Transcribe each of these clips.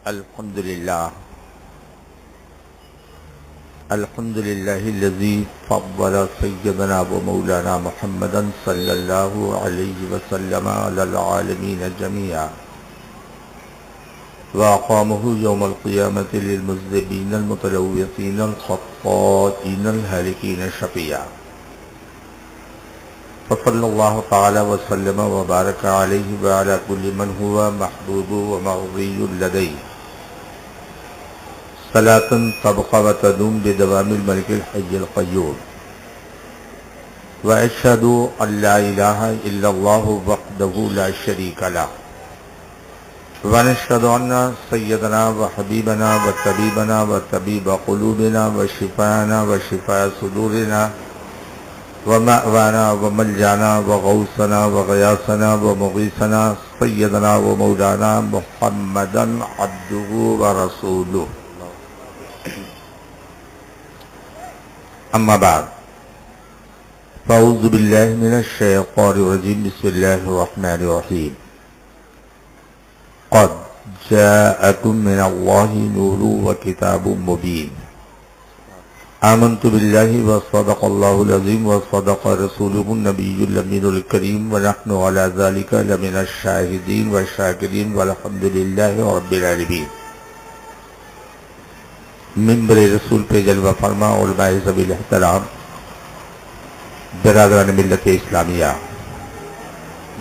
الحمد لله الذي فضل سيدنا ومولانا محمدا صلى الله عليه وسلم على العالمين جميعا وأقامه يوم القيامة للمذنبين المتلوثين الخطائين الهالكين شفيعا فصلى الله تعالى وسلم وبارك عليه وعلى كل من هو محبوب ومرضي لديه صلاة تبقى وتدوم بدوام الملك الحي القيوم. وأشهد أن لا إله إلا الله وحده لا شريك له ونشهد أن سيدنا وحبيبنا وطبيبنا وطبيب قلوبنا وشفاءنا وشفاء صدورنا ومأوانا وملجانا وغوثنا وغياثنا ومغيثنا سيدنا ومولانا محمدا عبده ورسوله. أما بعد فأعوذ بالله من الشيطان الرجيم. بسم الله الرحمن الرحيم. قد جاءكم من الله نور وكتاب مبين. آمنت بالله وصدق الله العظيم وصدق رسوله النبي الأمين الكريم ونحن على ذلك لمن الشاهدين والشاكرين والحمد لله رب العالمين. منبر رسول پہ جلوہ فرما علماء ذوی احترام، برادران ملت اسلامیہ،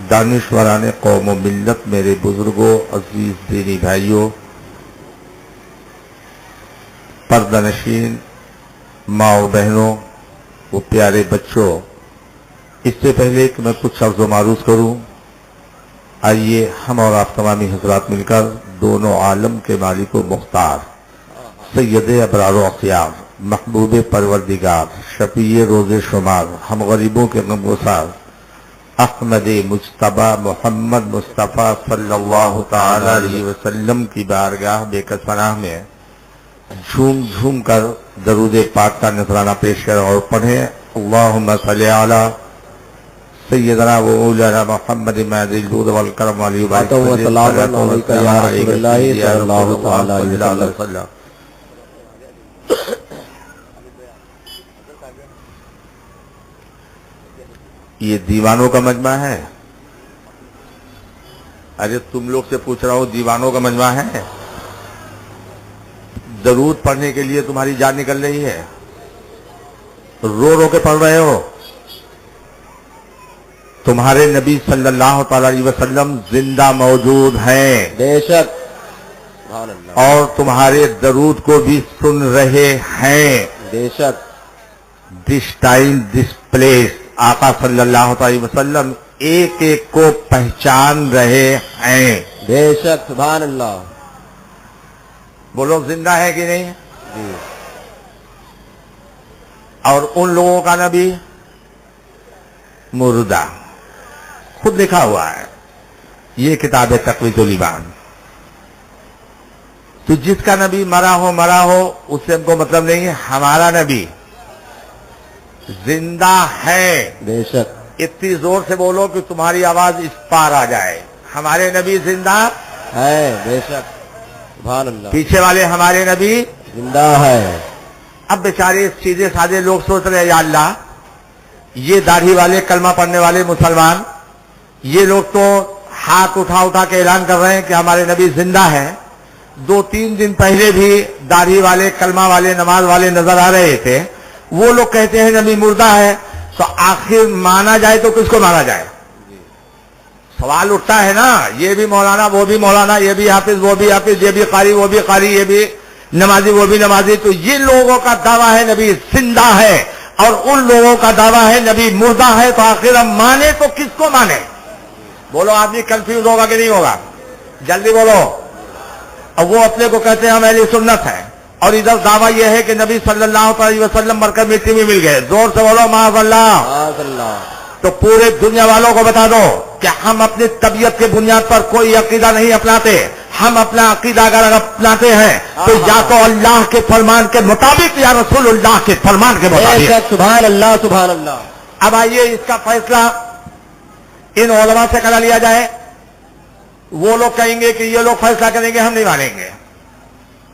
دانشوران قوم و ملت، میرے بزرگوں، عزیز دینی بھائیوں، پردہ نشین ماں و بہنوں، وہ پیارے بچوں، اس سے پہلے کہ میں کچھ عرض و معروض کروں، آئیے ہم اور آپ تمامی حضرات مل کر دونوں عالم کے مالک و مختار سید ابرار و اخیار، محبوب پروردگار، شفیع روز شمار، ہم غریبوں کے غمگسار احمد مجتبی محمد مصطفیٰ صلی اللہ تعالی علیہ وسلم کی بارگاہ بے کس پناہ میں جھوم جھوم کر درود پاک کا نذرانہ پیش کریں اور پڑھیں اللہم صلی علی سیدنا و مولانا محمد ماہد الجود والکرم علیہ وسلم. یہ دیوانوں کا مجمع ہے. ارے تم لوگ سے پوچھ رہا ہوں، دیوانوں کا مجمع ہے؟ درود پڑھنے کے لیے تمہاری جان نکل رہی ہے، رو رو کے پڑھ رہے ہو. تمہارے نبی صلی اللہ تعالی علیہ وسلم زندہ موجود ہیں بے شک، اور تمہارے درود کو بھی سن رہے ہیں بے شک. دس ٹائم دس پلیس آقا صلی اللہ علیہ وسلم ایک ایک کو پہچان رہے ہیں. بے شک، سبحان اللہ. وہ لوگ زندہ ہے کہ نہیں؟ جی. اور ان لوگوں کا نبی مردہ، خود لکھا ہوا ہے. یہ کتاب ہے تقویت الایمان. تو جس کا نبی مرا ہو اس سے ہم کو مطلب نہیں ہے. ہمارا نبی زندہ ہے. بے شک. اتنی زور سے بولو کہ تمہاری آواز اس پار آ جائے. ہمارے نبی زندہ ہے. بے شک، سبحان اللہ. پیچھے والے ہمارے نبی زندہ ہے. اب بیچارے سیدھے سادے لوگ سوچ رہے ہیں یا اللہ، یہ داڑھی والے کلمہ پڑھنے والے مسلمان، یہ لوگ تو ہاتھ اٹھا کے اعلان کر رہے ہیں کہ ہمارے نبی زندہ ہے. 2-3 دن پہلے بھی داڑھی والے کلمہ والے نماز والے نظر آ رہے تھے. وہ لوگ کہتے ہیں نبی مردہ ہے. تو آخر مانا جائے تو کس کو مانا جائے؟ سوال اٹھتا ہے نا. یہ بھی مولانا، وہ بھی مولانا، یہ بھی حافظ، وہ بھی حافظ، یہ بھی قاری، وہ بھی قاری، یہ بھی نمازی، وہ بھی نمازی. تو یہ لوگوں کا دعویٰ ہے نبی زندہ ہے اور ان لوگوں کا دعویٰ ہے نبی مردہ ہے. تو آخر ہم مانے تو کس کو مانے؟ بولو، آدمی کنفیوز ہوگا کہ نہیں ہوگا؟ جلدی بولو. اور وہ اپنے کو کہتے ہیں ہم اہل سنت ہیں، اور ادھر دعویٰ یہ ہے کہ نبی صلی اللہ علیہ وسلم مر کر مٹی میں مل گئے. زور سے بولو معاذ اللہ. معاذ اللہ. تو پورے دنیا والوں کو بتا دو کہ ہم اپنی طبیعت کے بنیاد پر کوئی عقیدہ نہیں اپناتے. ہم اپنا عقیدہ اگر اپناتے ہیں تو یا تو اللہ کے فرمان کے مطابق یا رسول اللہ کے فرمان کے مطابق. سبحان اللہ، سبحان اللہ. اب آئیے اس کا فیصلہ ان علماء سے کرا لیا جائے. وہ لوگ کہیں گے کہ یہ لوگ فیصلہ کریں گے، ہم نہیں مانیں گے.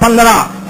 15।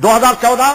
2014?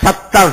70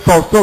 100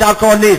419,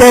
2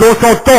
202,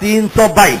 322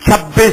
26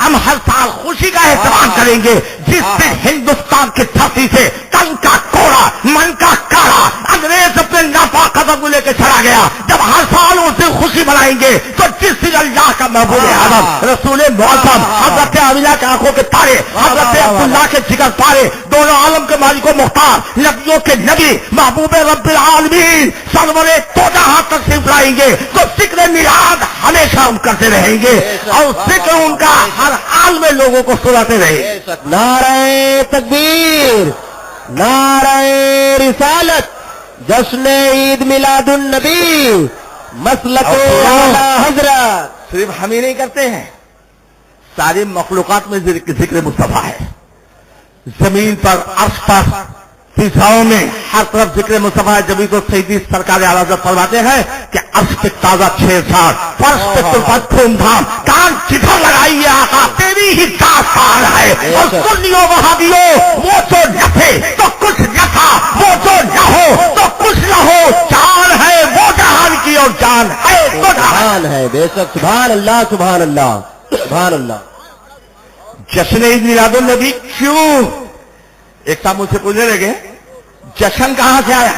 ہم ہر سال خوشی کا احترام کریں گے جس دن ہندوستان کی دھرتی سے تن کا کوڑا من کا کاڑا انگریز اپنے ناپاک قدم کو لے کے چلا گیا. جب ہر سال اس دن خوشی منائیں گے تو جس دن اللہ کا محبوب اعظم رسول معظم حضرت آمینہ کے آنکھوں کے تارے حضرت عبداللہ کے جگر پارے دونوں عالم کے مالک و مختار نبیوں کے نبی محبوب رب العالمین سرور تو جہاں تک تشریف لائیں گے تو ذکر میلاد ہمیشہ ہم کرتے رہیں گے اور ذکر ان کا ہر حال میں لوگوں کو سناتے رہیں گے. نعرہ تکبیر، نعرہ رسالت، جشن عید میلاد النبی، مسلک اعلی حضرت. صرف ہم ہی نہیں کرتے ہیں، ساری مخلوقات میں ذکر مصطفیٰ ہے. زمین پر عرش پر فضاؤں میں ہر طرف ذکر مصطفیٰ ہے. جبھی تو سیدی سرکار اعلیٰ حضرت فرماتے ہیں کہ عرش پہ تازہ 6 سال، فرش پہ تربت دھوم دھام، کان جدھر لگائیے آقا تیری ہی داستان ہے. اور سنیوں وہابیوں وہ جو نہ تھے تو کچھ نہ تھا، وہ جو نہ ہو تو کچھ نہ ہو، جان ہے وہ جہان کی اور جان ہے تو جہان ہے. بے شک، سبحان اللہ سبحان اللہ سبحان اللہ. جشن عید میلاد النبی کیوں؟ ایک صاحب مجھ سے پوچھنے لگے جشن کہاں سے آیا؟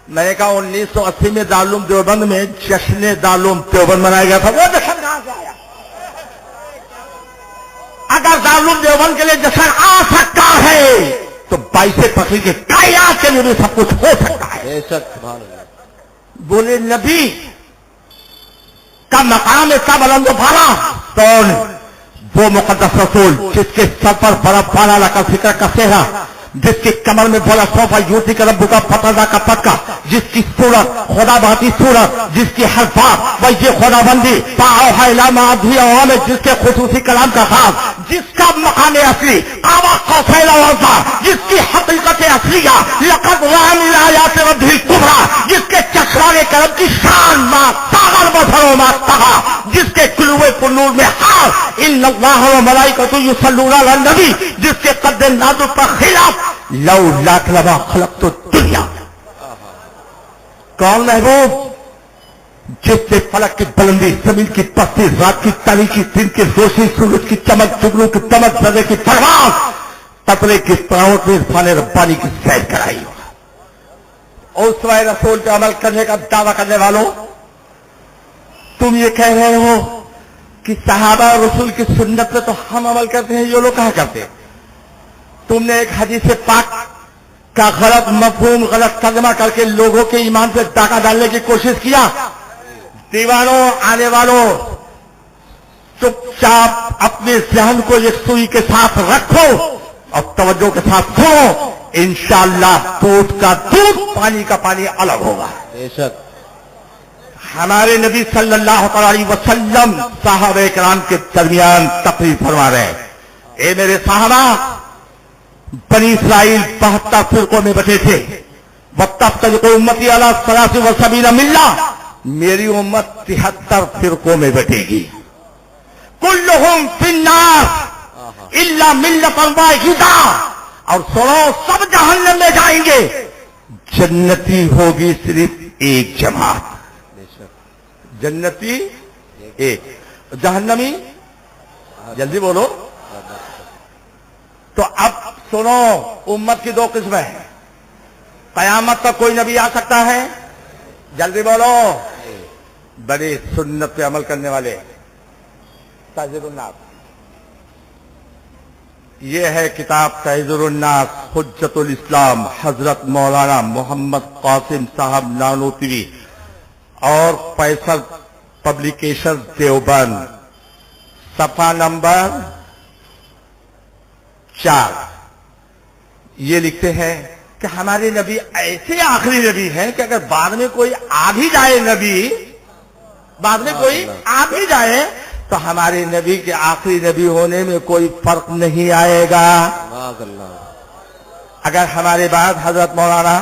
میں نے کہا 1980 میں دارالعلوم دیوبند میں جشن دارالعلوم دیوبند منایا گیا تھا. وہ جشن کہاں سے آیا؟ اگر دارالعلوم دیوبند کے لیے جشن آ سکتا ہے تو 22 فروری کے کائنات کے لیے بھی سب کچھ ہو سکتا ہے. بے شک، سبحان اللہ. بولے نبی کا مقام اتنا بلند و بالا، کون؟ وہ مقدس رسول جس کے سر پر برف والا لکا فکر کا چہرہ، جس کی کمر میں بولا صوفہ یوتی کا رب کا فتح کا پکا، جس کی صورت خدا باتی صورت، جس کی ہر بات وہ یہ خدا بندی میں جس کے خصوصی کلام کا خاص، جس کا مقام اصلی آبا قوسین وسطیٰ، جس کی حقیقت اصلیہ لقد رام الآیات ربہ کبریٰ، جس کے چشمانے کرم کی شان ما طغى البصر وما طغى، جس کے قلوب قنور میں حال ان اللہ و ملائکۃ یصلون علی النبی، جس کے قد نازک پر خلاف لو لاکھ لما خلقت الدنیا. کون محبوب؟ جس سے فلک کی بلندی، زمین کی پستی، رات کی تاریکی، دن کی روشنی، سورج کی چمک، جگنوں کی چمک، ذرے کی پرواز، قطرے کی تراوت میں عرفان ربانی کی سیر کرائی ہوگا. اور اس سوائے رسول پہ عمل کرنے کا دعویٰ کرنے والوں، تم یہ کہہ رہے ہو کہ صحابہ رسول کی سنت پہ تو ہم عمل کرتے ہیں، یہ لوگ کہاں کرتے ہیں؟ تم نے ایک حدیث پاک کا غلط مفہوم، غلط ترجمہ کر کے لوگوں کے ایمان پہ ڈاکہ ڈالنے کی کوشش کیا. دیوانوں، آنے والوں، چپ چاپ اپنے ذہن کو یکسوئی کے ساتھ رکھو اور توجہ کے ساتھ سنو. انشاءاللہ دودھ کا دودھ، پانی کا پانی الگ ہوگا. بے شک. ہمارے نبی صلی اللہ علیہ وسلم صحابہ کرام کے درمیان تقریر فرما رہے ہیں. اے میرے صحابہ، بنی اسرائیل 72 فرقوں میں بٹے تھے. وَتَفْتَرِقُ أُمَّتِي عَلَىٰ 73 مِلَّةٍ، میری امت 73 فرقوں میں بٹے گی. كُلُّهُمْ فِي النَّارِ إِلَّا مِلَّةً وَاحِدَةً، اور سنو سب جہنم میں جائیں گے، جنتی ہوگی صرف ایک جماعت. جنتی ایک، جہنمی جلدی بولو. تو اب سنو، امت کی 2 قسمیں ہیں. قیامت تک کوئی نبی آ سکتا ہے؟ جلدی بولو. بڑی سنت پہ عمل کرنے والے. تحذیر الناس، یہ ہے کتاب تحذیر الناس، حجت الاسلام، حضرت مولانا محمد قاسم صاحب نانوتوی اور فیصل پبلیکیشن دیوبند، صفحہ نمبر 4. یہ لکھتے ہیں کہ ہمارے نبی ایسے آخری نبی ہیں کہ اگر بعد میں کوئی آ بھی جائے نبی، بعد میں کوئی آ بھی جائے تو ہمارے نبی کے آخری نبی ہونے میں کوئی فرق نہیں آئے گا. اگر ہمارے بعد حضرت مولانا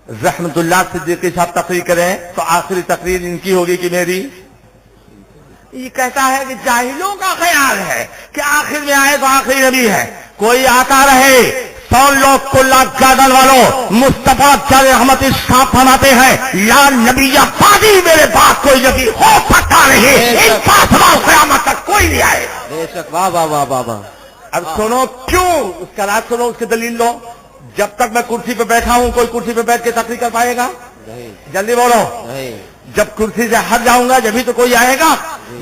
رحمت اللہ صدیقی صاحب تقریر کریں تو آخری تقریر ان کی ہوگی کہ میری؟ یہ کہتا ہے کہ جاہلوں کا خیال ہے کہ آخر میں آئے تو آخری نبی ہے. کوئی آتا رہے. 100 لوگ کلا گارڈن والوں مصطفیٰ چار احمد صاحب فرماتے ہیں یا نبی یا فادی، میرے بعد کوئی نبی ہو سکتا نہیں، ان کا سوال قیامت تک کوئی نہیں آئے. بے شک واہ واہ واہ واہ واہ اب سنو کیوں اس کا راز سنو اس کی دلیل لو. جب تک میں کرسی پہ بیٹھا ہوں کوئی کرسی پہ بیٹھ کے تقریر کر پائے گا؟ نہیں جلدی بولو. نہیں جب کرسی سے ہٹ جاؤں گا جبھی تو کوئی آئے گا.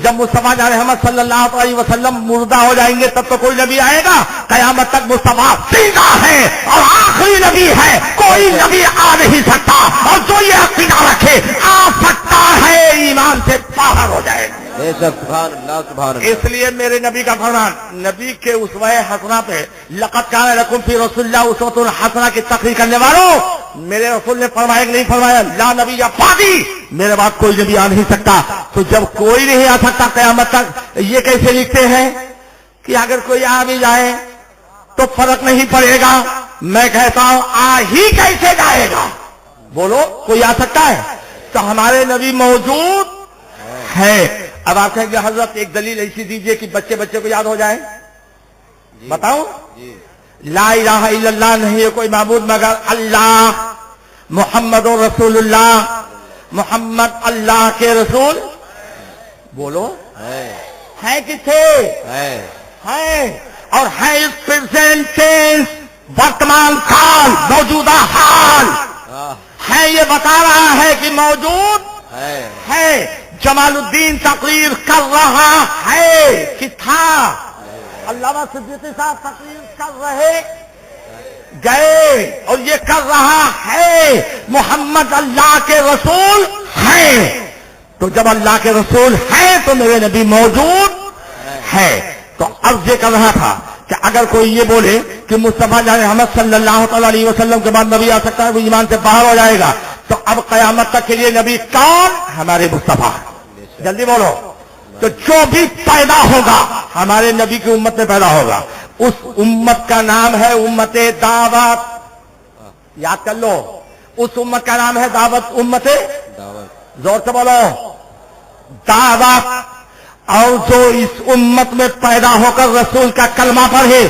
جب مصطفیٰ جان محمد صلی اللہ علیہ وسلم مردہ ہو جائیں گے تب تو کوئی نبی آئے گا. قیامت تک مصطفیٰ زندہ ہے اور آخری نبی ہے. کوئی نبی آ نہیں سکتا اور جو یہ عقیدہ رکھے آ سکتا ہے ایمان سے باہر ہو جائے گا. بے شک سبحان اللہ سبحان اللہ. اس لیے میرے نبی کا فرمان نبی کے اسوہ حسنہ پہ لقد کان لکم فی رسول اللہ اسوۃ حسنہ کی تقریر کرنے والوں میرے رسول نے فرمایا کہ نہیں فرمایا لا نبی یا بعدی میرے بعد کوئی نبی آ نہیں سکتا. تو جب کوئی نہیں آ سکتا قیامت تک یہ کیسے لکھتے ہیں کہ اگر کوئی آ بھی جائے تو فرق نہیں پڑے گا. میں کہتا ہوں آ ہی کیسے جائے گا. بولو کوئی آ سکتا ہے تو ہمارے نبی موجود ہے. اب آپ کہیں گے حضرت ایک دلیل ایسی دیجئے کہ بچے کو یاد ہو جائے. بتاؤں لا الہ الا اللہ نہیں ہے کوئی معبود مگر اللہ. محمد رسول اللہ محمد اللہ کے رسول. بولو ہے کسے ہے اور ہے اس پریزنٹ ٹینس ورتمان کال موجودہ حال ہے. یہ بتا رہا ہے کہ موجود ہے. جمال الدین تقریر کر رہا ہے کہ تھا. علامہ صدیقی صاحب تقریر کر رہے گئے اور یہ کر رہا ہے. محمد اللہ کے رسول ہیں. تو جب اللہ کے رسول ہیں تو میرے نبی موجود ہے. تو عرض یہ کر رہا تھا کہ اگر کوئی یہ بولے کہ مصطفیٰ جان محمد صلی اللہ تعالی علیہ وسلم کے بعد نبی آ سکتا ہے وہ ایمان سے باہر ہو جائے گا. تو اب قیامت تک کے لیے نبی کون؟ ہمارے مصطفیٰ. جلدی بولو. تو جو بھی پیدا ہوگا ہمارے نبی کی امت میں پیدا ہوگا. اس امت کا نام ہے امت دعوت. یاد کر لو اس امت کا نام ہے دعوت. امت زور سے بولو دعوت. اور جو اس امت میں پیدا ہو کر رسول کا کلمہ پڑھے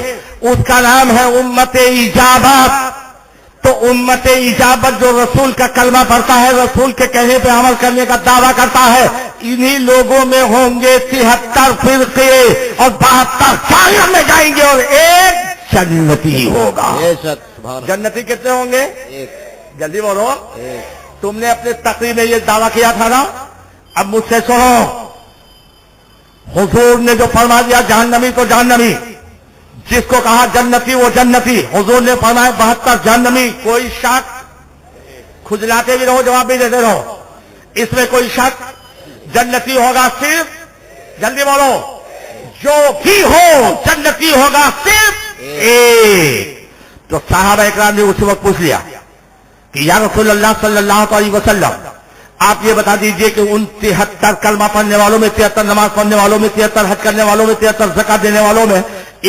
اس کا نام ہے امت اجابت. تو امت اجابت جو رسول کا کلمہ پڑھتا ہے رسول کے کہنے پہ عمل کرنے کا دعویٰ کرتا ہے انہی لوگوں میں ہوں گے 73 فرقے اور 72 جہنم میں جائیں گے اور ایک جنتی ہوگا. جنتی کتنے ہوں گے؟ جلدی بولو. تم نے اپنے تقریر میں یہ دعویٰ کیا تھا نا. اب مجھ سے سنو. حضور نے جو فرما دیا جہنمی تو جہنمی. جس کو کہا جنتی وہ جنتی. حضور نے فرمایا 72 جہنمی. کوئی شک؟ کھجلاتے بھی رہو جواب بھی دیتے رہو. اس میں کوئی شک؟ جنتی ہوگا صرف جلدی بولو جو بھی ہو جنتی ہوگا صرف ایک. تو صحابہ اکرام نے اسی وقت پوچھ لیا کہ یا رسول اللہ صلی اللہ علیہ وسلم آپ یہ بتا دیجئے کہ ان 73 کلمہ پڑھنے والوں میں 73 نماز پڑھنے والوں میں 73 حج کرنے والوں میں 73 زکات دینے والوں میں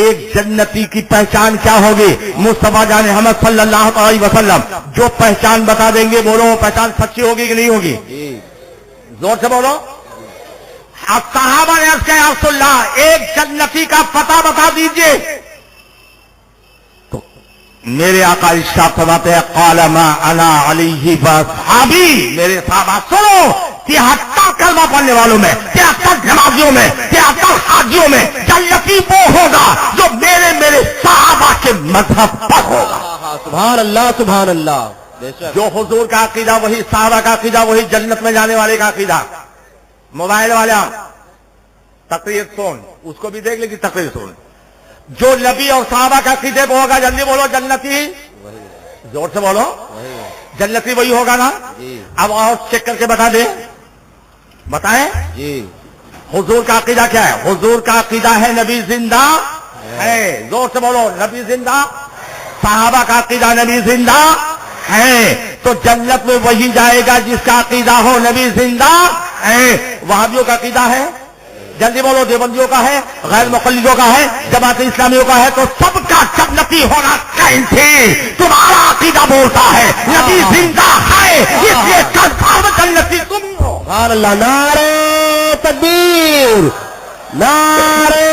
ایک جنتی کی پہچان کیا ہوگی؟ مصطفیٰ جان محمد صلی اللہ علیہ وسلم جو پہچان بتا دیں گے بولو وہ پہچان سچی ہوگی کہ نہیں ہوگی؟ زور سے بولو. اب صحابہ نے عرض کیا یا رسول اللہ ایک جنتی کا پتہ بتا دیجئے. تو میرے آقا ارشاد فرماتے ہیں قال ما انا علیہ واصحابی. میرے صحابہ سنو 73 کلمہ پڑھنے والوں میں 73 نمازیوں میں 73 حاجیوں میں جنتی وہ ہوگا جو میرے صحابہ کے مذہب پر ہوگا. سبحان اللہ سبحان اللہ. جو حضور کا عقیدہ وہی صحابہ کا عقیدہ وہی جنت میں جانے والے کا عقیدہ. موبائل والا تقریر سن اس کو بھی دیکھ لے کہ تقریر سن. جو نبی اور صحابہ کا عقیدے وہ ہوگا جلدی بولو جنتی. زور سے بولو جنتی وہی ہوگا نا. اب اور چیک کر کے بتا دیں بتائیں حضور کا عقیدہ کیا ہے؟ حضور کا عقیدہ ہے نبی زندہ ہے. زور سے بولو نبی زندہ. صحابہ کا عقیدہ نبی زندہ ہے. تو جنت میں وہی جائے گا جس کا عقیدہ ہو نبی زندہ ہے. وہابیوں کا عقیدہ ہے جلدی بولو دیوبندیوں کا ہے غیر مقلدوں کا ہے جماعت اسلامیوں کا ہے. تو سب کا جنتی ہونا کیسے؟ تمہارا عقیدہ بولتا ہے نبی زندہ ہے اس لیے کنفرم جنتی تم ہو. سبحان اللہ. نعرہ تکبیر نعرہ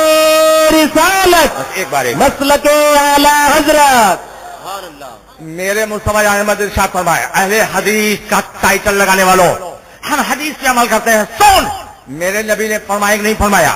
رسالت ایک بار مسلک اعلی حضرت. سبحان اللہ. میرے مصطفیٰ احمد ارشاد فرمایا اہل حدیث کا ٹائٹل لگانے والوں ہم حدیث پہ عمل کرتے ہیں. سن میرے نبی نے فرمایا کہ نہیں فرمایا؟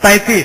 33,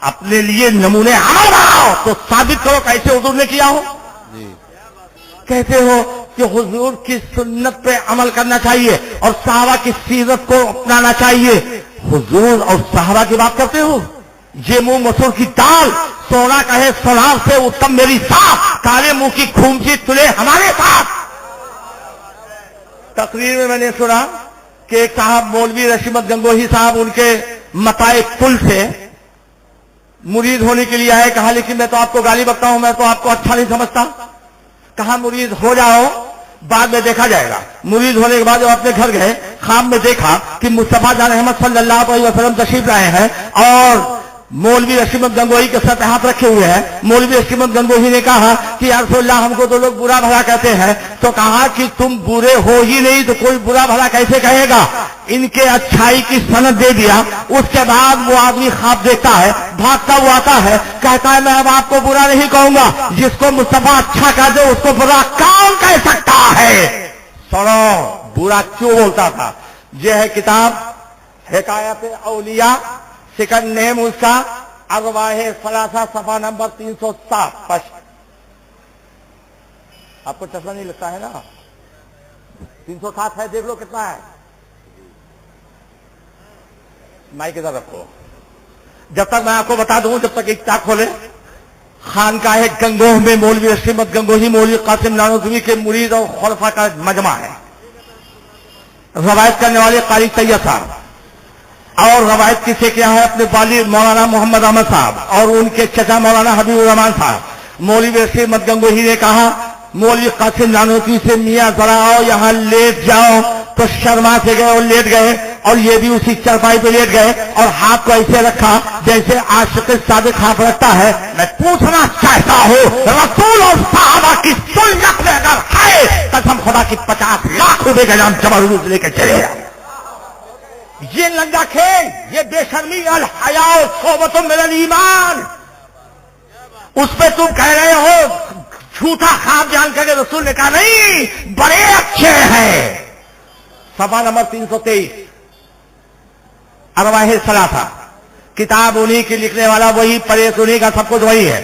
اپنے لیے نمونے عمل بناؤ تو ثابت کرو کیسے حضور نے کیا ہو. کہتے ہو کہ حضور کی سنت پہ عمل کرنا چاہیے اور صحابہ کی سیرت کو اپنانا چاہیے. حضور اور صحابہ کی بات کرتے ہو. یہ منہ مسور کی دال سونا کہے سونار سے اتم میری ساتھ، کالے منہ کی کھونچی تلے ہمارے ساتھ. تقریر میں نے سنا کہ ایک صاحب مولوی رشید احمد گنگوہی صاحب ان کے متائے کل سے مرید ہونے کے لیے آئے. کہا لیکن میں تو آپ کو گالی بکتا ہوں، میں تو آپ کو اچھا نہیں سمجھتا. کہا مرید ہو جاؤ، بعد میں دیکھا جائے گا. مرید ہونے کے بعد جب اپنے گھر گئے، خواب میں دیکھا کہ مصطفیٰ جان احمد صلی اللہ علیہ وسلم تشریف لائے ہیں اور مولوی رشید احمد گنگوہی کے ساتھ ہاتھ رکھے ہوئے ہیں. مولوی رشید احمد گنگوہی نے کہا کہ یا رسول اللہ ہم کو تو لوگ برا بھلا کہتے ہیں. تو کہا کہ تم برے ہو ہی نہیں تو کوئی برا بھلا کیسے کہے گا. ان کے اچھائی کی سند دے دیا. اس کے بعد وہ آدمی خواب دیکھتا ہے، بھاگتا ہوا آتا ہے، کہتا ہے میں اب آپ کو برا نہیں کہوں گا، جس کو مصطفیٰ اچھا کہہ دے اس کو برا کون کہہ سکتا ہے. سنو برا کیوں بولتا تھا. یہ ہے کتاب حکایت اولیاء، سیکنڈ نیم اس کا ارواح ثلاثہ، صفحہ نمبر 307. آپ کو چشمہ نہیں لگتا ہے نا؟ 307 ہے، دیکھ لو کتنا ہے. مائک ادھر رکھو. جب تک میں آپ کو بتا دوں، جب تک ایک کتاب کھولے. خانقاہ گنگوہ میں مولوی رشید احمد گنگوہی مولوی قاسم نانوتوی کے مرید اور خلفاء کا مجمع ہے. روایت کرنے والے قاری طیب صاحب اور روایت کسے کیا ہے اپنے والد مولانا محمد احمد صاحب اور ان کے چچا مولانا حبیب الرحمان صاحب. مولوی رشید احمد گنگوہی نے کہا مولوی قاسم نانوتوی سے میاں ذرا آؤ یہاں لیٹ جاؤ. تو شرما سے گئے اور لیٹ گئے اور یہ بھی اسی چرپائی پہ لیٹ گئے اور ہاتھ کو ایسے رکھا جیسے عاشق صادق ہاتھ رکھتا ہے. میں پوچھنا چاہتا ہوں رسول اور صحابہ کی سنت میں اگر ہے قسم خدا کی 50 لاکھ روپے کا نام جبروز لے کے چلے جائے. یہ لنگا کھیل، یہ بے شرمی، الحیاء صحبۃ من الایمان، اس پہ تم کہہ رہے ہو جھوٹا خواب جان کر کے رسول نے کہا نہیں بڑے اچھے ہیں. صفحہ نمبر 323 ارواح ثلاثہ. کتاب انہی کی لکھنے والا وہی، پریس انہی کا، سب کچھ وہی ہے.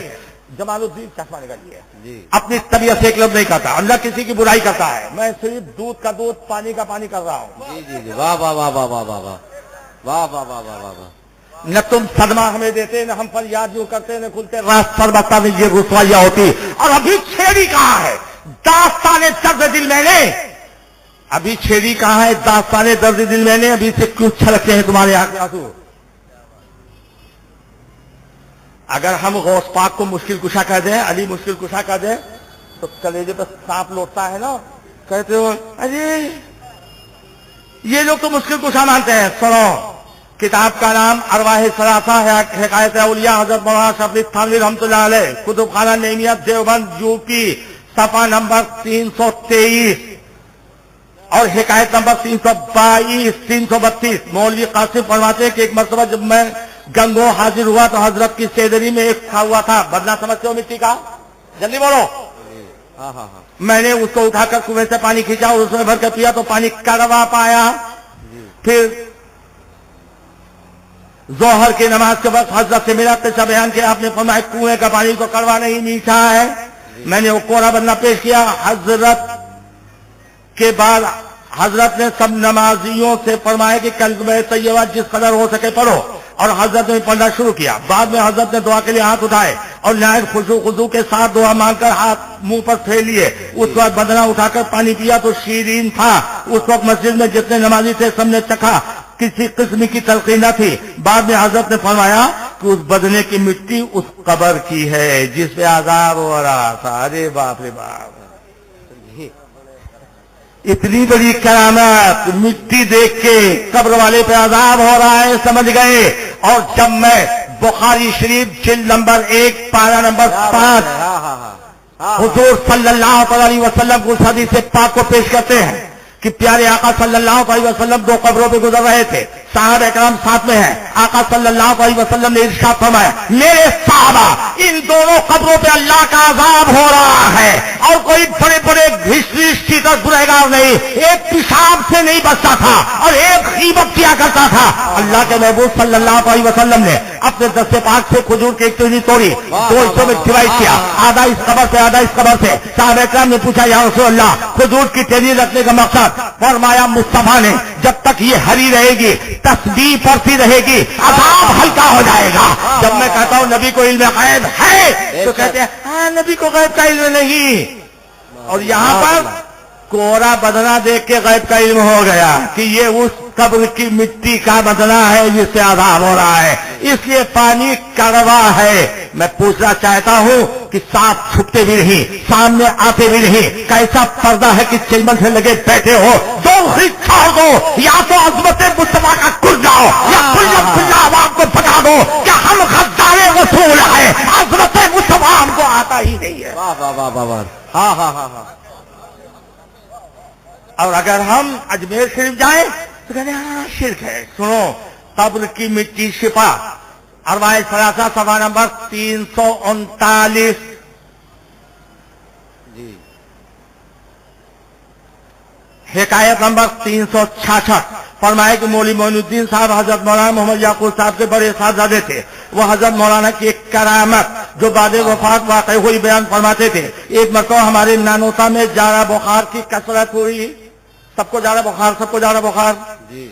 جمال الدین چشمہ نکالیے. اپنی طبیعت سے ایک لفظ نہیں کرتا، اللہ کسی کی برائی کرتا ہے. میں صرف دودھ کا دودھ، پانی کا پانی کر رہا ہوں. جی جی جی واہ واہ واہ واہ واہ واہ واہ واہ واہ واہ واہ واہ. نہ تم صدمہ ہمیں دیتے، نہ ہم پر یاد یوں کرتے، نہ کھلتے راست پر بتا میں یہ رسوائیاں ہوتی. اور ابھی چھیڑی کہاں ہے داستان درد دل میں نے؟ ابھی چھیڑی کہاں ہے داستان درد دل میں نے؟ ابھی سے کیوں چھلکتے ہیں تمہارے آنکھ آنسو؟ اگر ہم غوث پاک کو مشکل کشا کہہ دیں، علی مشکل کشا کہہ دیں تو کلیجے پہ سانپ لوٹتا ہے نا. کہتے ہو ارے یہ لوگ تو مشکل کشا مانتے ہیں. سنو کتاب کا نام ارواح ثلاثہ حکایت اولیاء حضرت مولانا شفیع تھانوی رحمۃ اللہ علیہ، کتب خانہ نعمیت دیوبند یو پی، صفحہ نمبر 323 اور حکایت نمبر 322 332. مولوی قاسم فرماتے ہیں کہ ایک مرتبہ جب میں گنگو حاضر ہوا تو حضرت کی سیدری میں ایک کھا ہوا تھا. بدلا سمجھتے ہو مٹی کا؟ جلدی بولو. میں نے اس کو اٹھا کر کنویں سے پانی کھینچا اور اس میں بھر کر پیا تو پانی کڑوا پایا. پھر ظہر کی نماز کے وقت حضرت سے میرا قصہ بیان کیا. آپ نے فرمایا کنویں کا پانی تو کڑوا نہیں میٹھا ہے. میں نے وہ کوڑا بننا پیش کیا. حضرت کے بعد حضرت نے سب نمازیوں سے فرمایا کہ کلمہ طیبہ جس قدر ہو سکے پڑھو، اور حضرت نے پڑھنا شروع کیا. بعد میں حضرت نے دعا کے لیے ہاتھ اٹھائے اور نہایت خضوع کے ساتھ دعا مانگ کر ہاتھ منہ پر پھیر لیے. اس کے بعد بدنہ اٹھا کر پانی پیا تو شیرین تھا. اس وقت مسجد میں جتنے نمازی تھے سب نے چکھا، کسی قسم کی تلقین نہ تھی. بعد میں حضرت نے فرمایا کہ اس بدنے کی مٹی اس قبر کی ہے جس پہ عذاب ہو رہا تھا. ارے باپ رے باپ، اتنی بڑی کرامت، مٹی دیکھ کے قبر والے پہ عذاب ہو رہا ہے، سمجھ گئے. اور جب میں بخاری شریف جلد نمبر 1 پارہ نمبر 5 حضور صلی اللہ علیہ وسلم کو اس حدیث پاک کو پیش کرتے ہیں کہ پیارے آقا صلی اللہ علیہ وسلم 2 قبروں پہ گزر رہے تھے، صحابہ کرام ساتھ میں ہیں. آقا صلی اللہ علیہ وسلم نے ارشاد فرمایا میرے صحابہ ان دونوں قبروں پہ اللہ کا عذاب ہو رہا ہے اور کوئی بڑے بڑے ہسٹری شیٹر گنہگار نہیں، ایک پیشاب سے نہیں بچتا تھا اور ایک غیبت کیا کرتا تھا۔ اللہ کے محبوب صلی اللہ علیہ وسلم نے اپنے دست پاک سے کھجور کی ایک ٹہنی توڑی، دو حصوں میں ڈیوائڈ کیا، آدھا اس قبر سے آدھا اس قبر سے۔ صحابہ کرام نے پوچھا یا رسول اللہ کھجور کی ٹہنی رکھنے کا مقصد؟ فرمایا مصطفیٰ نے جب تک یہ ہری رہے گی، تسبیح پڑتی رہے گی، عذاب ہلکا ہو جائے گا۔ جب میں کہتا ہوں نبی کو علم غیب ہے تو کہتے ہیں ہاں نبی کو غیب کا علم نہیں، اور یہاں پر کوڑا بدنا دیکھ کے غیب کا علم ہو گیا کہ یہ اس قبر کی مٹی کا بدنا ہے جس سے عذاب ہو رہا ہے، اس لیے پانی کڑوا ہے۔ میں پوچھنا چاہتا ہوں کہ ساتھ چھپتے بھی نہیں، سامنے آتے بھی نہیں، کیسا پردہ ہے کہ چلمن سے لگے بیٹھے ہو؟ دو ہی چھوڑ دو، یا تو عظمت مصطفیٰ کا کھل جاؤ یا کھلا عوام کو بتا دو کہ ہم غدار رسول ہیں، عظمت مصطفیٰ ہم کو آتا ہی نہیں ہے۔ واہ واہ واہ واہ، ہاں ہاں ہاں ہاں۔ اور اگر ہم اجمیر شریف جائیں تو کہتے ہیں ہاں شرک ہے۔ سنو، قبر کی مٹی شفا، اربعہ ثلاثہ صفحہ نمبر 339، جی حکایت نمبر 366۔ فرمایا کہ مولوی معین الدین صاحب حضرت مولانا محمد یعقوب صاحب کے بڑے صاحبزادے تھے، وہ حضرت مولانا کی ایک کرامت جو بعد وفات واقع ہوئی بیان فرماتے تھے۔ ایک مرتبہ ہمارے نانوتا میں جاڑا بخار کی کثرت ہوئی، سب کو جاڑا بخار، سب کو جاڑا بخار۔ جی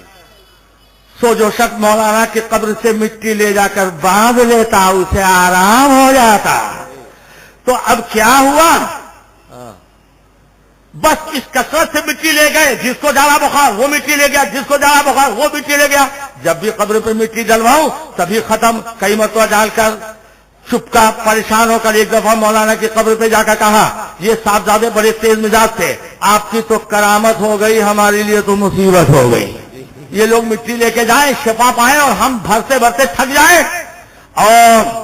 سو جو شخص مولانا کی قبر سے مٹی لے جا کر باندھ لیتا اسے آرام ہو جاتا۔ تو اب کیا ہوا؟ بس اس کثرت سے مٹی لے گئے، جس کو جاڑا بخار وہ مٹی لے گیا، جس کو جاڑا بخار وہ مٹی لے گیا۔ جب بھی قبر پہ مٹی ڈلواؤں تبھی ختم۔ کئی مرتبہ ڈال کر چپکا پریشان ہو کر ایک دفعہ مولانا کی قبر پہ جا کر کہا یہ صاحبزادے بڑے تیز مزاج تھے، آپ کی تو کرامت ہو گئی، ہمارے لیے تو مصیبت ہو گئی۔ یہ لوگ مٹی لے کے جائیں شفا پائیں اور ہم بھرتے بھرتے تھک جائیں۔ اور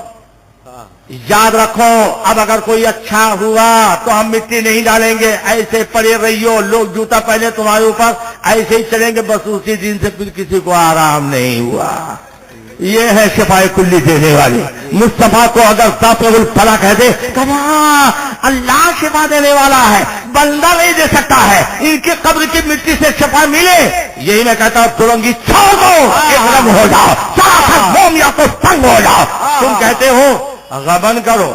یاد رکھو اب اگر کوئی اچھا ہوا تو ہم مٹی نہیں ڈالیں گے، ایسے پڑے رہیو، لوگ جوتا پہنے تمہارے اوپر ایسے ہی چلیں گے، بس اسی دن سے پھر کسی کو آرام نہیں ہوا۔ یہ ہے شفائے کلی دینے والی۔ مصطفیٰ کو اگر ذات الفلا کہہ دے کہ ہاں اللہ شفا دینے والا ہے، بندہ نہیں دے سکتا ہے، ان کی قبر کی مٹی سے شفا ملے، یہی میں کہتا ہوں ترنگی چھوڑ دو، ایک رنگ ہو جاؤ، ساتھ موم یا تو تنگ ہو جاؤ۔ تم کہتے ہو غبن کرو،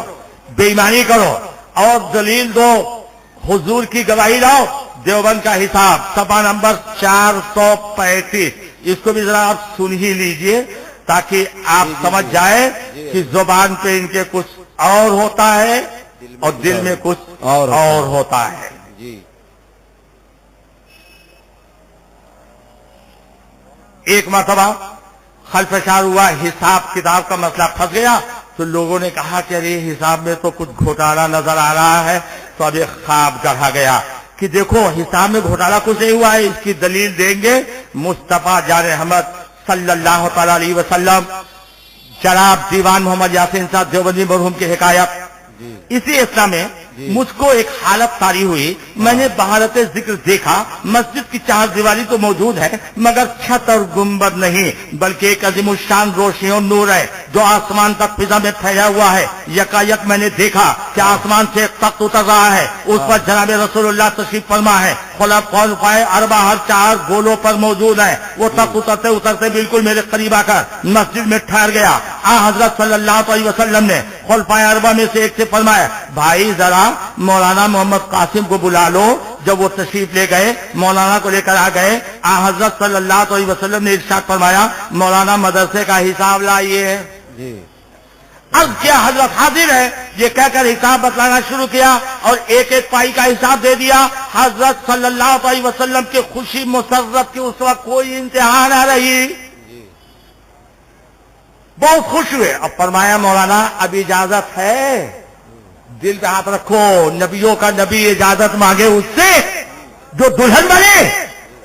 بے ایمانی کرو اور دلیل دو، حضور کی گواہی لاؤ۔ دیوبند کا حساب صفحہ نمبر 435، اس کو بھی ذرا آپ سن ہی لیجئے تاکہ آپ سمجھ جائیں کہ زبان پہ ان کے کچھ اور ہوتا ہے اور دل میں کچھ اور ہوتا ہے۔ جی ایک مرتبہ خلفشار ہوا، حساب کتاب کا مسئلہ پھنس گیا، تو لوگوں نے کہا کہ ارے حساب میں تو کچھ گھوٹالا نظر آ رہا ہے، تو اب ایک خواب گڑھا گیا کہ دیکھو حساب میں گھوٹالا کچھ نہیں ہوا ہے، اس کی دلیل دیں گے مصطفیٰ جان احمد صلی اللہ تعالی علیہ وسلم۔ جناب دیوان محمد یاسین صاحب دیوبندی مرحوم کی حکایت۔ اسی اسلام میں مجھ کو ایک حالت طاری ہوئی، میں نے بحالت ذکر دیکھا مسجد کی چار دیواری تو موجود ہے مگر چھت اور گنبد نہیں، بلکہ ایک عظیم الشان روشنی اور نور ہے جو آسمان تک فضا میں پھیلا ہوا ہے۔ یکایک میں نے دیکھا کہ آسمان سے ایک تخت اتر رہا ہے، اس پر جناب رسول اللہ تشریف فرما ہے، خلفائے اربعہ ہر چار گولوں پر موجود ہے۔ وہ تخت اترتے اترتے بالکل میرے قریب آ کر مسجد میں ٹھہر گیا۔ حضرت صلی اللہ علیہ وسلم نے خلفائے اربعہ میں سے ایک سے فرمایا بھائی ذرا مولانا محمد قاسم کو بلا لو۔ جب وہ تشریف لے گئے مولانا کو لے کر آ گئے، حضرت صلی اللہ علیہ وسلم نے ارشاد فرمایا مولانا مدرسے کا حساب لائیے۔ اب کیا حضرت حاضر ہے، یہ کہہ کر حساب بتلانا شروع کیا اور ایک ایک پائی کا حساب دے دیا۔ حضرت صلی اللہ علیہ وسلم کی خوشی مسرت کی اس وقت کوئی انتہا نہ رہی، بہت خوش ہوئے۔ اب فرمایا مولانا اب اجازت ہے، دل پہ ہاتھ رکھو، نبیوں کا نبی اجازت مانگے اس سے جو دلہن بنے،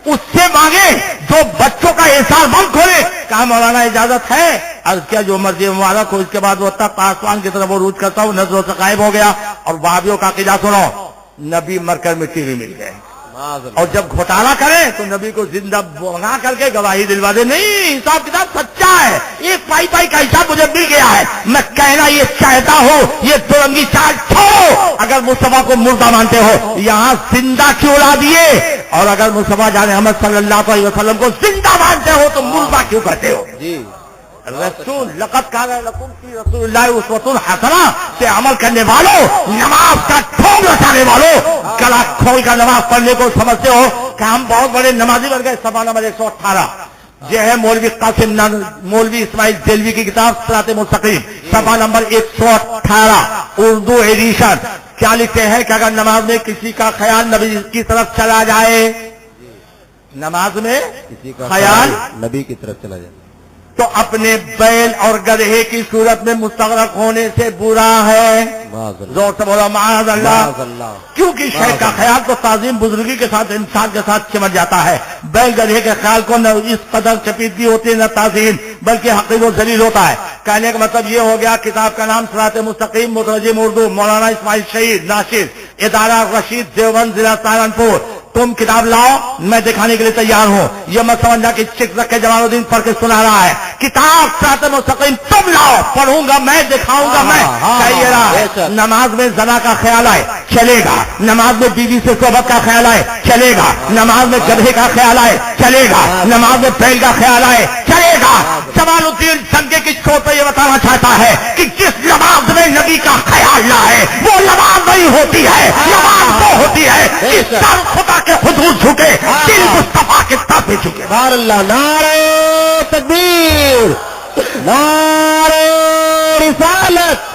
اس سے مانگے جو بچوں کا احسان بند کھولے۔ کہا مولانا اجازت ہے؟ عرض کیا جو مرضی مبارک ہو۔ اس کے بعد وہ تخت آسمان کی طرف عروج کرتا ہوں نظروں سے غائب ہو گیا۔ اور وہابیوں کا عقیدہ سنو، نبی مر کر مٹی بھی مل گئے، اور جب گھوٹالا کریں تو نبی کو زندہ بنا کر کے گواہی دلوا دے. نہیں، حساب کتاب سچا ہے. ایک پائی کا حساب مجھے مل گیا ہے. میں کہنا یہ چاہتا ہوں، یہ دو رنگی چال چھوڑو. اگر مصطفیٰ کو مردہ مانتے ہو یہاں زندہ کیوں لا دیے؟ اور اگر مصطفیٰ جان محمد صلی اللہ علیہ وسلم کو زندہ مانتے ہو تو مردہ کیوں کرتے ہو؟ جی رسول لقد کان لکم فی رسول اللہ اسوۃ حسنہ سے عمل کرنے والوں، نماز کا ٹھونگ رچانے والوں، گلا کھول کر نماز پڑھنے کو سمجھتے ہو کہ ہم بہت بڑے نمازی بن گئے. صفحہ نمبر 118 یہ ہے مولوی اسماعیل دہلوی کی کتاب صراط مستقیم، صفحہ نمبر 118 اردو ایڈیشن. کیا لکھتے ہیں کہ اگر نماز میں کسی کا خیال نبی کی طرف چلا جائے، نماز میں کسی کا خیال نبی کی طرف چلا جائے تو اپنے بیل اور گدھے کی صورت میں مستغرق ہونے سے برا ہے. زور سے بولا معاذ اللہ. کیونکہ شیخ کا خیال تو تعظیم بزرگی کے ساتھ انسان کے ساتھ چمٹ جاتا ہے. بیل گدھے کے خیال کو نہ اس قدر چپیدگی ہوتی ہے نہ تعظیم، بلکہ حقیر و ذلیل ہوتا ہے. کہنے کا مطلب یہ ہو گیا کتاب کا نام صراط مستقیم، مترجم اردو مولانا اسماعیل شہید ناشر، ادارہ رشید دیوبند ضلع سہارنپور. تم کتاب لاؤ، میں دکھانے کے لیے تیار ہوں. یہ مت سمجھنا کہ چک رکھ کے جمال الدین پڑھ کے سنا رہا ہے. کتاب صراط مستقیم تم لاؤ، پڑھوں گا میں، دکھاؤں گا میں. کہیے رہا نماز میں زنا کا خیال آئے چلے گا، نماز میں بیوی سے صحبت کا خیال آئے چلے گا، نماز میں گدھے کا خیال آئے چلے گا، نماز میں بیل کا خیال آئے چلے گا. جمال الدین سنگے کی چھوٹ پہ یہ بتانا چاہتا ہے کہ جس نماز میں نبی کا خیال نہ ہے وہ نماز نہیں ہوتی ہے. نماز وہ ہوتی ہے جس پر خدا کے حضور جھکے، دل مصطفیٰ کے طرف جھکے. سبحان اللہ. نعرہ تکبیر، نعرہ رسالت،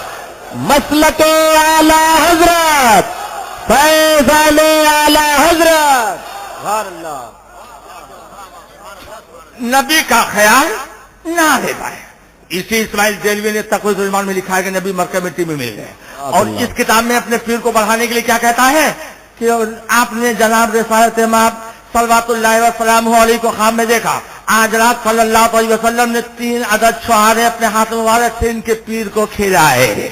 مسلک اعلی حضرت، فیضان اعلی حضرت. سبحان اللہ. نبی کا خیال نہ لے پائے. اسی اسماعیل دہلوی نے تقویض الایمان میں لکھا ہے کہ نبی مر کے مٹی میں مل گئے. اور اس کتاب میں اپنے پیر کو بڑھانے کے لیے کیا کہتا ہے کہ آپ نے جناب رسالت امام صلوات اللہ وسلامہ علیہ کو خواب میں دیکھا. آج رات صلی اللہ علیہ وسلم نے 3 عدد چھہارے اپنے ہاتھ مبارک سے ان کے پیر کو کھلائے.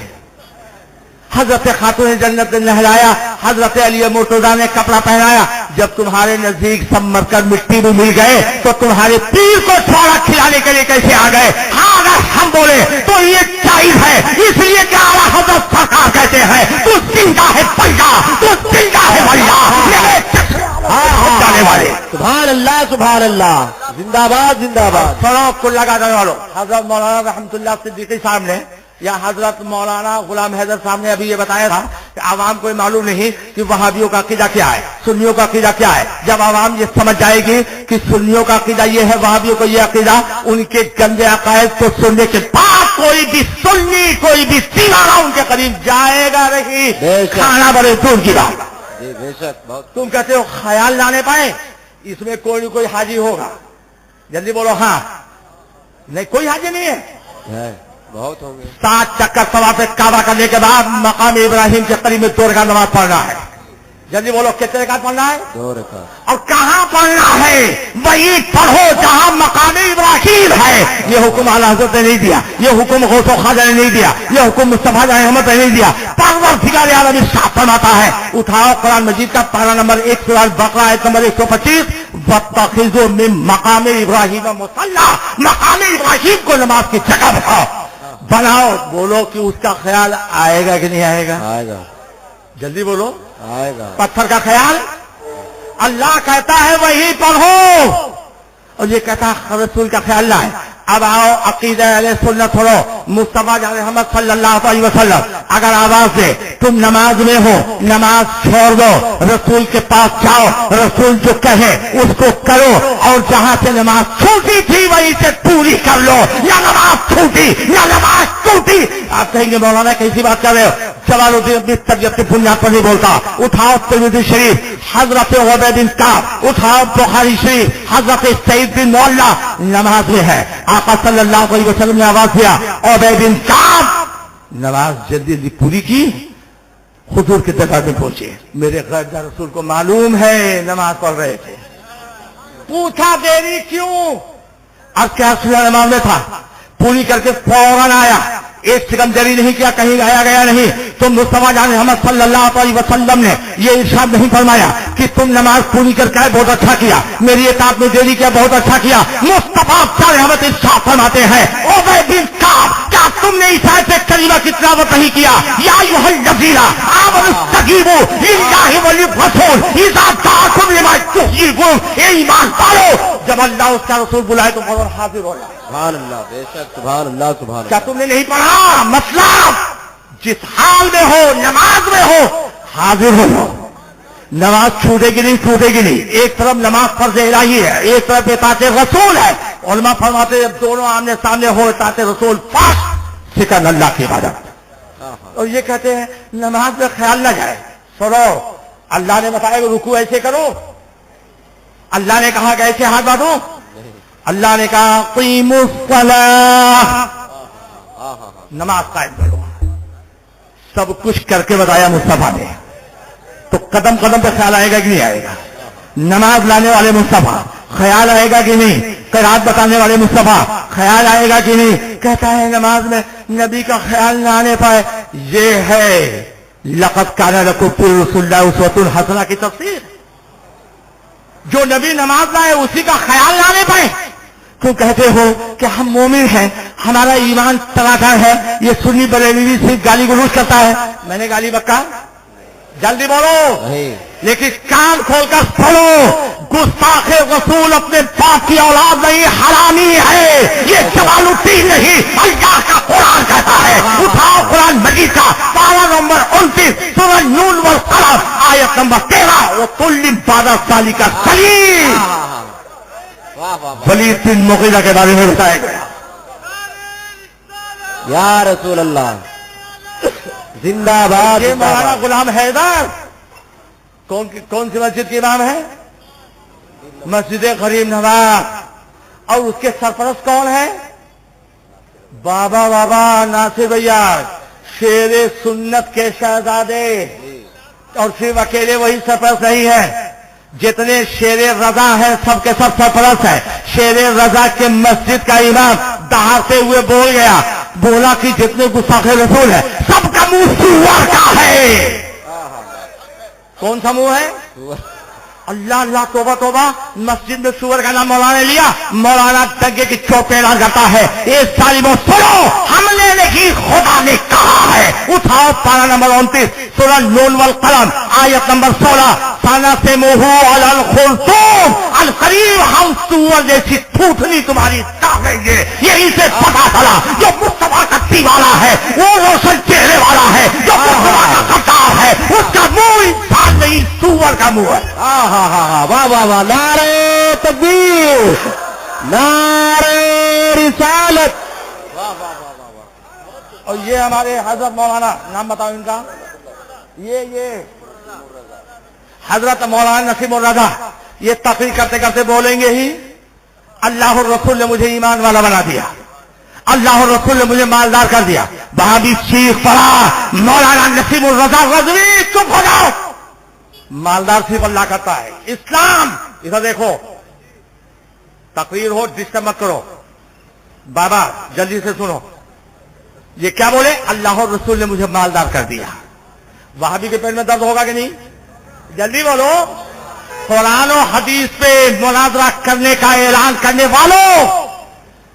حضرت خاتون جنت نے نہلایا، حضرت علی مرتضیٰ نے کپڑا پہنایا. جب تمہارے نزدیک سب مر کر مٹی میں مل گئے تو تمہارے پیر کو چھوڑا کھلانے کے لیے کیسے آ گئے؟ ہاں اگر ہم بولے تو یہ جائز ہے، اس لیے کہ اعلیٰ حضرت سرکار کہتے ہیں تو زندہ ہے بلّہ، تو زندہ ہے بلّہ. جانے والے سبحان اللہ، سبحان اللہ. زندہ باد، زندہ باد. سنو کو لگا جانے والوں. حضرت مولانا رحمت اللہ صدیقی صاحب نے یا حضرت مولانا غلام حیدر صاحب نے ابھی یہ بتایا تھا کہ عوام کو معلوم نہیں کہ وہابیوں کا عقیدہ کیا ہے، سنیوں کا عقیدہ کیا ہے. جب عوام یہ سمجھ جائے گی کہ سنیوں کا عقیدہ یہ ہے، وہابیوں کو یہ عقیدہ، ان کے گندے عقائد کو سننے کے بعد کوئی بھی سنی، کوئی بھی دیوانہ ان کے قریب جائے گا نہیں. کھانا بڑے دور کی بات. بے شک. تم کہتے ہو خیال لانے پائے، اس میں کوئی نہ کوئی حاجی ہوگا. جلدی بولو. ہاں نہیں، کوئی حاجی نہیں ہے. بہت ہوں گے. 7 چکر طواف کعبہ کرنے کے بعد مقام ابراہیم کے قریب میں 2 رکعت نماز پڑھنا ہے. جلدی بولو کتنے رکعت پڑھنا ہے؟ 2 رکعت. اور کہاں پڑھنا ہے؟ وہی پڑھو جہاں مقام ابراہیم ہے. یہ حکم اعلیٰ حضرت نے نہیں دیا، یہ حکم غوث و خواجہ نے نہیں دیا، یہ حکم مصطفیٰ جان احمد نے نہیں دیا. پروردگار عالم ارشاد فرماتا ہے، اٹھاؤ قرآن مجید کا پارہ نمبر 1 سورہ البقرہ آیت نمبر 125، واتخذوا من مقام ابراہیم مصلی. مقام ابراہیم کو نماز کی جگہ بناؤ. بولو کہ اس کا خیال آئے گا کہ نہیں آئے گا؟ آئے گا. جلدی بولو. آئے گا. پتھر کا خیال اللہ کہتا ہے وہی پڑھو، اور یہ کہتا ہے رسول کا خیال نہ ہے. اب آؤ عقیدہ اہل سنت چھوڑو. مصطفیٰ جان محمد صلی اللہ علیہ وسلم اگر آواز دے تم نماز میں ہو، نماز چھوڑ دو، رسول کے پاس جاؤ، رسول جو کہے اس کو کرو، اور جہاں سے نماز چھوٹی تھی وہیں سے پوری کر لو. یا نماز چھوٹی یا نماز ٹوٹی. آپ کہیں گے مولانا کیسی بات کر رہے ہو؟ جلال الدین اپنی طبیعت کی بنیاد پر نہیں بولتا. اٹھاؤ ترمذی شریف حضرت عبید بن کعب، اٹھاؤ بخاری شریف حضرت سعید بن معلہ. نماز میں ہے، آقا صلی اللہ علیہ وسلم نے آواز دیا عبید بن کعب. نماز جلدی جلدی پوری کی، حضور کے دربار میں پہنچے. میرے غیر رسول کو معلوم ہے نماز پڑھ رہے تھے. پوچھا دیری کیوں؟ اب کیا سنا نماز میں تھا، پوری کر کے فوراً آیا. 1 سیکنڈ دیری نہیں کیا، کہیں گیا نہیں. تو مصطفیٰ جان محمد صلی اللہ علیہ وسلم نے یہ ارشاد نہیں فرمایا کہ تم نماز پوری کر کے بہت اچھا کیا, میری اطاعت میں دیری کیا بہت اچھا کیا. مصطفیٰ رحمت ارشاد فرماتے ہیں عبی بن کعب, کیا تم نے اس آیت کریمہ کی تلاوت نہیں کیا؟ یا ایھا الذین آمنوا استجیبوا للہ وللرسول اذا دعاکم لما یحییکم. اے ایمان والو, جب اللہ اس کا رسول بلائے تو فوراً حاضر ہو جاؤ. سبحان اللہ, بے شک, سبحان اللہ, سبحان کیا اللہ. تم نے نہیں پڑھا؟ مطلب جس حال میں ہو, نماز میں ہو, حاضر ہو جاؤ. نماز چھوٹے گی نہیں, چھوٹے گی نہیں. ایک طرف نماز فرض الہی ہے, ایک طرف اطاعت رسول ہے. علماء فرماتے ہیں جب دونوں آمنے سامنے ہو, اطاعت رسول فرض, سکن اللہ کی عبادت. اور یہ کہتے ہیں نماز میں خیال نہ جائے. سنو, اللہ نے بتایا کہ رکوع ایسے کرو, اللہ نے کہا کہ ایسے ہاتھ باندھو, اللہ نے کہا قیموا الصلاۃ, نماز قائم کرو. سب کچھ کر کے بتایا مصطفیٰ نے, تو قدم قدم پہ خیال آئے گا کہ نہیں آئے گا؟ نماز لانے والے مصطفیٰ, خیال آئے گا کہ نہیں؟ قرات بتانے والے مصطفیٰ, خیال آئے گا کہ نہیں؟ کہتا ہے نماز میں نبی کا خیال نہ آنے پائے. یہ ہے لقد کان لکم فی رسول اللہ اسوۃ حسنہ کی تفسیر. جو نبی نماز لائے اسی کا خیال نہ آنے پائے. کیوں کہتے ہو کہ ہم مومن ہیں, ہمارا ایمان تناٹا ہے, یہ سنی بریلوی سے گالی گلوچ کرتا ہے. میں نے گالی بکا؟ جلدی بولو, لیکن کان کھول کر پڑھو. گستاخ رسول اپنے باپ کی اولاد نہیں, حرامی ہے. یہ جمال الدین نہیں, اللہ کا قرآن کہتا ہے. اٹھاؤ قرآن مجید کا پارہ نمبر 29 سورہ نون والقلم آیت نمبر 13. وَكُلٍّ بَعْدَ ذَلِكَ زَنِيمٌ. ولید بن مغیرہ کے بارے میں بتایا گیا. یا رسول اللہ, زندہ باد. یہ مولانا غلام حیدر کون سی مسجد کے امام ہے؟ مسجد غریب نواز. اور اس کے سرپرست کون ہے؟ بابا ناصر بھیا, شیر سنت کے شہزادے. اور صرف اکیلے وہی سرپرست نہیں ہے, جتنے شیر رضا ہیں سب کے سب سرپرست ہیں. شیر رضا کے مسجد کا امام دہاتے ہوئے بول گیا, بولا کہ جتنے گستاخ رسول ہیں سب کا منہ سور کا ہے. کون سا منہ ہے؟ اللہ اللہ, توبہ توبہ. مسجد میں سور کا نام مولانا نے لیا, مولانا ڈنگے کی چوٹ پہ اعلان کرتا ہے اے ظالموں سنو, ہم نے نہیں خدا نے کہا ہے. اٹھاؤ پارہ نمبر 29 سورہ نون والقلم آیت نمبر 16. سنسمہ علی الخرطوم, القریب ہم سور جیسی ٹھوٹنی تمہاری داغیں گے. یہیں سے پتا چلا جو مصطفیٰ کا دیوانہ ہے وہ روشن چہرے والا ہے, جو مصطفیٰ کا غدار ہے اس کا منہ انسان نہیں سور کا منہ ہے. واہ واہ واہ, نعرہ تکبیر, نعرہ رسالت. اور یہ ہمارے حضرت مولانا, نام بتاؤ ان کا, یہ حضرت مولانا نسیم الرضا, یہ تقریر کرتے کرتے بولیں گے ہی اللہ الرسول نے مجھے ایمان والا بنا دیا, اللہ الرسول نے مجھے مالدار کر دیا. وہاں بھی چیخ پڑا مولانا نسیم الرضا غزنوی, چپ ہو جاؤ, مالدار صرف اللہ کرتا ہے. اسلام ادھر دیکھو, تقریر ہو ڈسٹرب مت کرو. بابا جلدی سے سنو, یہ کیا بولے؟ اللہ اور رسول نے مجھے مالدار کر دیا. وہابی کے پیٹ میں درد ہوگا کہ نہیں؟ جلدی بولو. قرآن و حدیث پہ مناظرہ کرنے کا اعلان کرنے والوں,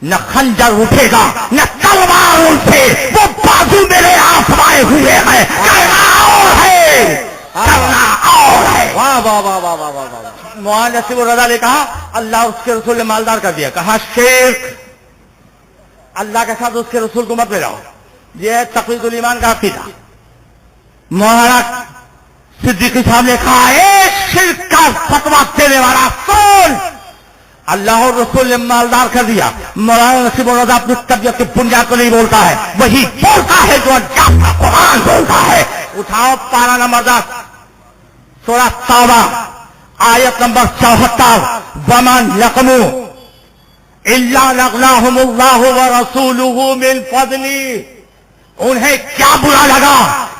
نہ خنجر اٹھے گا نہ تلوار اٹھے, وہ بازو میرے آسمائے ہوئے ہیں. کرنا اور ہے, کرنا اور ہے. واہ واہ واہ واہ واہ واہ. مولانا نسیم الرضا نے کہا اللہ اس کے رسول نے مالدار کر دیا. کہا شرک, اللہ کے ساتھ اس کے رسول کو مت ملاؤ. یہ ہے تقویض الایمان کا عقیدہ. مولانا صدیقی صاحب نے کہا ایک شرک کا فتویٰ دینے والا سن, اللہ اور رسول نے مالدار کر دیا. مولانا نسیم الرضا اپنی طبیعت کی بنیاد کو نہیں بولتا ہے, وہی بولتا ہے جو اللہ کا قرآن بولتا ہے. اٹھاؤ پارہ نمبر 10 سورہ توبہ آیت نمبر 74. ومن نقموا الا نغناهم اللہ ورسولہ من فضلہ. انہیں کیا برا لگا,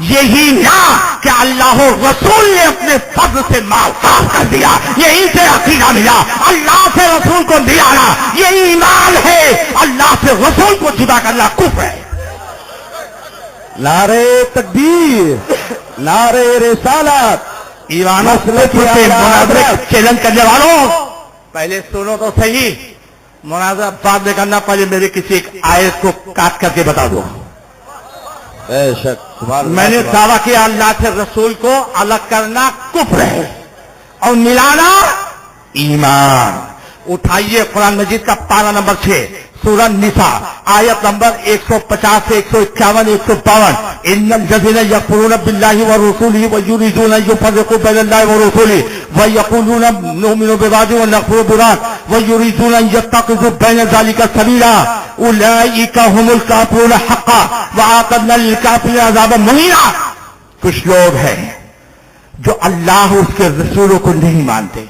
یہی نہ کہ اللہ اور رسول نے اپنے فضل سے مال صاف کر دیا. یہی سے عقیدہ ملا, اللہ سے رسول کو دلانا یہی ایمان ہے. اللہ سے رسول کو جدا کرنا کفر ہے. نعرہ تکبیر, نعرہ رسالت, ایمانوں مناظرے چیلنج کرنے والوں پہلے سنو تو صحیح. مناظرہ بعد میں کرنا، پہلے میرے کسی ایک آیت کو کاٹ کر کے بتا دو. بے شک میں نے دعویٰ کیا اللہ کے رسول کو الگ کرنا کفر ہے اور ملانا ایمان. اٹھائیے قرآن مجید کا پارہ نمبر 6 سورہ نساء آیت نمبر 150 سے 151 152. ان الذين يكفرون بالله ورسوله ويريدون ان يفرقوا بين الله ورسوله ويقولون نؤمن ببعض ونكفر ببعض ويريدون ان يتخذوا بين ذلك سبيلا اولئك هم الكافرون حقا واعتدنا للكافرين عذابا مهينا. کچھ لوگ ہیں جو اللہ اس کے رسولوں کو نہیں مانتے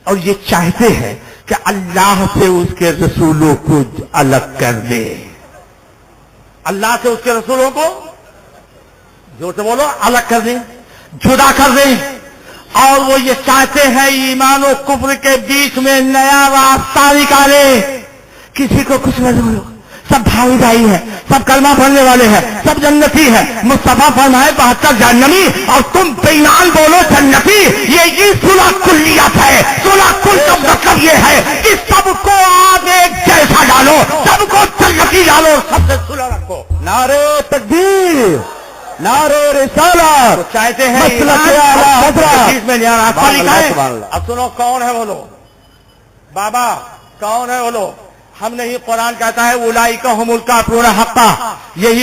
اور یہ چاہتے ہیں کہ اللہ سے اس کے رسولوں کو الگ کر دے. اللہ سے اس کے رسولوں کو جو سے بولو الگ کر دیں، جدا کر دیں. اور وہ یہ چاہتے ہیں ایمان و کفر کے بیچ میں نیا راستہ نکالے. کسی کو کچھ نہ بولو، سب بھائی بھائی ہیں، سب کلمہ پڑھنے والے ہیں، سب جنتی ہیں. مصطفیٰ فرمائے 72 جہنمی اور تم بے ایمان بولو جنتی. یہ صلح کلیت ہے. صلح کل کا مطلب یہ ہے کہ سب کو آپ ایک جیسا ڈالو، سب کو جنتی ڈالو، سب سے صلح رکھو. نعرے تکبیر، نعرے رسالت. چاہتے ہیں میں اب سنو کون ہے وہ لوگ. بابا کون ہے وہ لوگ؟ ہم نہیں، قرآن کہتا ہے اولئک ھم الکافرون حقا. یہی